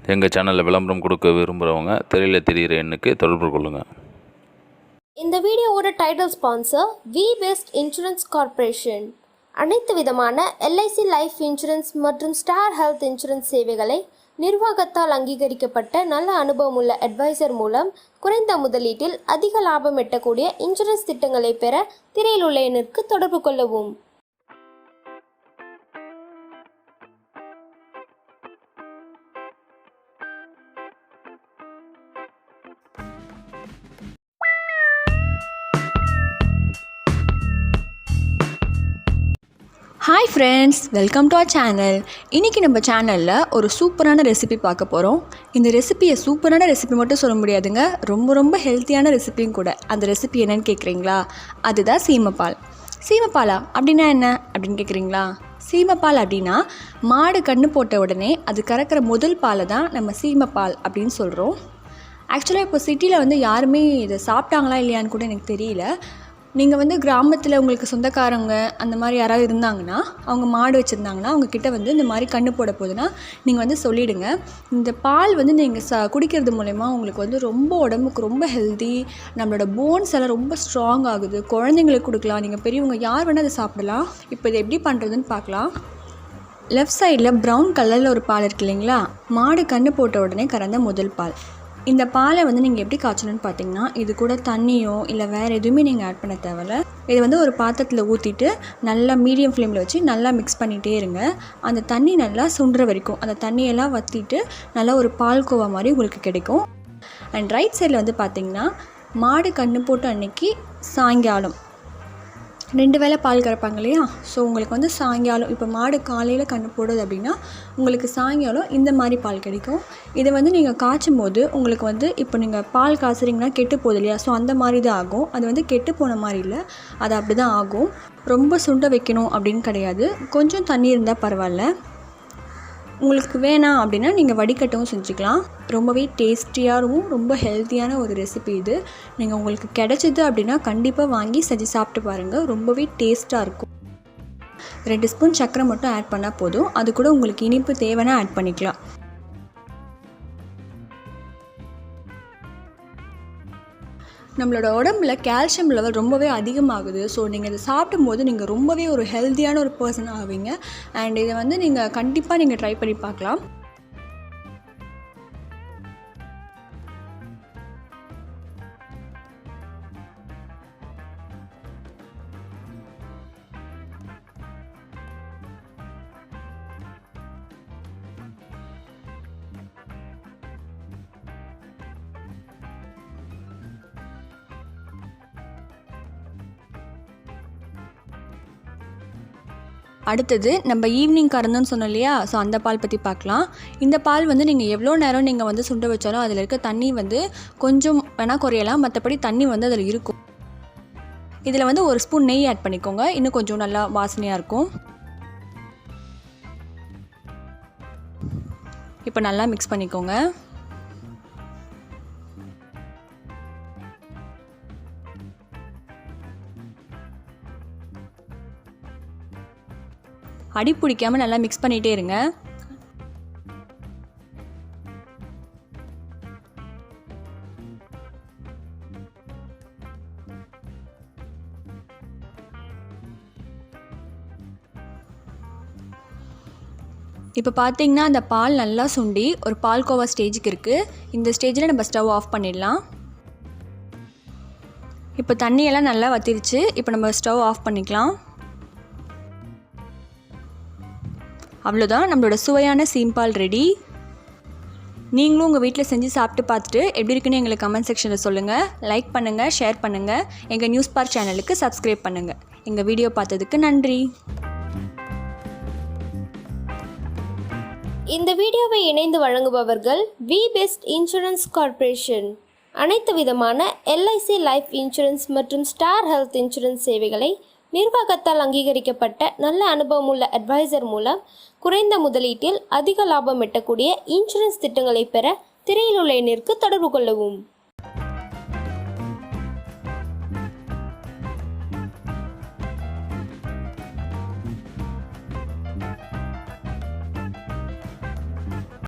எங்கள் சேனலில் விளம்பரம் கொடுக்க விரும்புகிறவங்க திரையில் தெரிகிற எண்ணுக்கு தொடர்பு கொள்ளுங்கள். இந்த வீடியோவோட title sponsor WeBest insurance corporation. அனைத்து விதமான LIC லைஃப் இன்சூரன்ஸ் மற்றும் ஸ்டார் ஹெல்த் இன்சூரன்ஸ் சேவைகளை நிர்வாகத்தால் அங்கீகரிக்கப்பட்ட நல்ல அனுபவமுள்ள அட்வைசர் மூலம் குறைந்த முதலீட்டில் அதிக லாபம் எட்டக்கூடிய இன்சூரன்ஸ் திட்டங்களை பெற திரையில் உள்ள எண்ணிற்கு தொடர்பு கொள்ளவும். Hi friends, welcome to our channel. இன்றைக்கி நம்ம சேனலில் ஒரு சூப்பரான ரெசிபி பார்க்க போகிறோம். இந்த ரெசிபியை சூப்பரான ரெசிபி மட்டும் சொல்ல முடியாதுங்க, ரொம்ப ஹெல்த்தியான ரெசிபியும் கூட. அந்த ரெசிபி என்னன்னு கேட்குறீங்களா? அதுதான் சீமப்பால். சீமப்பாலா அப்படின்னா என்ன அப்படின்னு கேட்குறீங்களா? சீமப்பால் அப்படின்னா மாடு கன்று போட்ட உடனே அது கறக்கிற முதல் பாலை தான் நம்ம சீமப்பால் அப்படின்னு சொல்கிறோம். ஆக்சுவலாக இப்போ சிட்டியில் யாருமே இதை சாப்பிட்டாங்களா இல்லையான்னு கூட எனக்கு தெரியல. நீங்கள் கிராமத்தில் உங்களுக்கு சொந்தக்காரங்க அந்த மாதிரி யாராவது இருந்தாங்கன்னா, அவங்க மாடு வச்சுருந்தாங்கன்னா, அவங்கக்கிட்ட இந்த மாதிரி கன்று போட போகுதுன்னா நீங்கள் சொல்லிவிடுங்க. இந்த பால் நீங்கள் குடிக்கிறது மூலயமா உங்களுக்கு ரொம்ப உடம்புக்கு ரொம்ப ஹெல்தி, நம்மளோட போன்ஸ் எல்லாம் ரொம்ப ஸ்ட்ராங் ஆகுது. குழந்தைங்களுக்கு கொடுக்கலாம், நீங்கள் பெரியவங்க யார் வேணால் அதை சாப்பிடலாம். இப்போ இதை எப்படி பண்ணுறதுன்னு பார்க்கலாம். லெஃப்ட் சைடில் ப்ரௌன் கலரில் ஒரு பால் இருக்குது இல்லைங்களா? மாடு கன்று போட்ட உடனே கறந்த முதல் பால். இந்த பாலை நீங்கள் எப்படி காய்ச்சணும்னு பார்த்தீங்கன்னா, இது கூட தண்ணியோ இல்லை வேறு எதுவுமே நீங்கள் ஆட் பண்ண தேவையில்ல. இதை ஒரு பாத்திரத்தில் ஊற்றிட்டு நல்லா மீடியம் ஃப்ளேமில் வச்சு நல்லா மிக்ஸ் பண்ணிகிட்டே இருங்க. அந்த தண்ணி நல்லா சுண்டுற வரைக்கும் அந்த தண்ணியெல்லாம் வற்றிட்டு நல்லா ஒரு பால்கோவா மாதிரி உங்களுக்கு கிடைக்கும். அண்ட் ரைட் சைடில் பார்த்தீங்கன்னா, மாடு கன்று போட்ட அன்னைக்கு சாயங்காலம் 2 வேளை பால் கறப்பாங்க இல்லையா? ஸோ உங்களுக்கு சாயங்காலம், இப்போ மாடு காலையில் கன்று போடுது அப்படின்னா உங்களுக்கு சாயங்காலம் இந்த மாதிரி பால் கிடைக்கும். இதை நீங்கள் காய்ச்சும் போது உங்களுக்கு இப்போ நீங்கள் பால் காய்ச்சுறீங்கன்னா கெட்டு போகுது இல்லையா? ஸோ அந்த மாதிரி தான் ஆகும். அது கெட்டு போன மாதிரி இல்லை, அது அப்படி தான் ஆகும். ரொம்ப சுண்ட வைக்கணும் அப்படின்னு கிடையாது, கொஞ்சம் தண்ணி இருந்தால் பரவாயில்ல. உங்களுக்கு வேணாம் அப்படின்னா நீங்கள் வடிகட்டவும் செஞ்சுக்கலாம். ரொம்பவே டேஸ்டியாகவும் ரொம்ப ஹெல்த்தியான ஒரு ரெசிபி இது. நீங்கள் உங்களுக்கு கிடைச்சிது அப்படின்னா கண்டிப்பாக வாங்கி செஞ்சு சாப்பிட்டு பாருங்கள், ரொம்பவே டேஸ்ட்டாக இருக்கும். 2 ஸ்பூன் சர்க்கரை மட்டும் ஆட் பண்ணால் போதும். அது கூட உங்களுக்கு இனிப்பு தேவைன்னா ஆட் பண்ணிக்கலாம். நம்மளோட உடம்புல கால்சியம் லெவல் ரொம்பவே அதிகமாகுது. ஸோ நீங்கள் இதை சாப்பிடும்போது நீங்கள் ரொம்பவே ஒரு ஹெல்த்தியான ஒரு பர்சன் ஆவீங்க. அண்ட் இதை நீங்கள் கண்டிப்பாக ட்ரை பண்ணி பார்க்கலாம். அடுத்தது நம்ம ஈவினிங் கறந்தோன்னு சொன்னோம் இல்லையா? ஸோ அந்த பால் பற்றி பார்க்கலாம். இந்த பால் நீங்கள் எவ்வளோ நேரம் நீங்கள் சுண்ட வச்சாலும் அதில் இருக்க தண்ணி கொஞ்சம் வேணால் குறையலாம், மற்றபடி தண்ணி அதில் இருக்கும். இதில் 1 ஸ்பூன் நெய் ஆட் பண்ணிக்கோங்க, இன்னும் கொஞ்சம் நல்லா வாசனையாக இருக்கும். இப்போ நல்லா மிக்ஸ் பண்ணிக்கோங்க. அடி பிடிக்காமல் நல்லா மிக்ஸ் பண்ணிகிட்டே இருங்க. இப்போ பார்த்தீங்கன்னா அந்த பால் நல்லா சுண்டி ஒரு பால்கோவா ஸ்டேஜுக்கு இருக்குது. இந்த ஸ்டேஜில் நம்ம ஸ்டவ் ஆஃப் பண்ணிடலாம். இப்போ தண்ணியெல்லாம் நல்லா வற்றிருச்சு. இப்போ நம்ம ஸ்டவ் ஆஃப் பண்ணிக்கலாம். அவ்வளோதான், நம்மளோட சுவையான சீம்பால் ரெடி. நீங்களும் உங்கள் வீட்டில் செஞ்சு சாப்பிட்டு பார்த்துட்டு எப்படி இருக்குன்னு எங்களுக்கு கமெண்ட் செக்ஷனில் சொல்லுங்கள். லைக் பண்ணுங்கள், ஷேர் பண்ணுங்கள், எங்கள் நியூஸ் பார் சேனலுக்கு சப்ஸ்கிரைப் பண்ணுங்கள். எங்கள் வீடியோ பார்த்ததுக்கு நன்றி. இந்த வீடியோவை இணைந்து வழங்குபவர்கள் WeBest இன்சூரன்ஸ் கார்ப்பரேஷன். அனைத்து விதமான LIC லைஃப் இன்சூரன்ஸ் மற்றும் ஸ்டார் ஹெல்த் இன்சூரன்ஸ் சேவைகளை நிர்வாகத்தால் அங்கீகரிக்கப்பட்ட நல்ல அனுபவமுள்ள அட்வைசர் மூலம் குறைந்த முதலீட்டில் அதிக லாபம் எட்டக்கூடிய இன்சூரன்ஸ் திட்டங்களை பெற திரையில் உள்ள எண்ணிற்கு தொடர்பு கொள்ளவும்.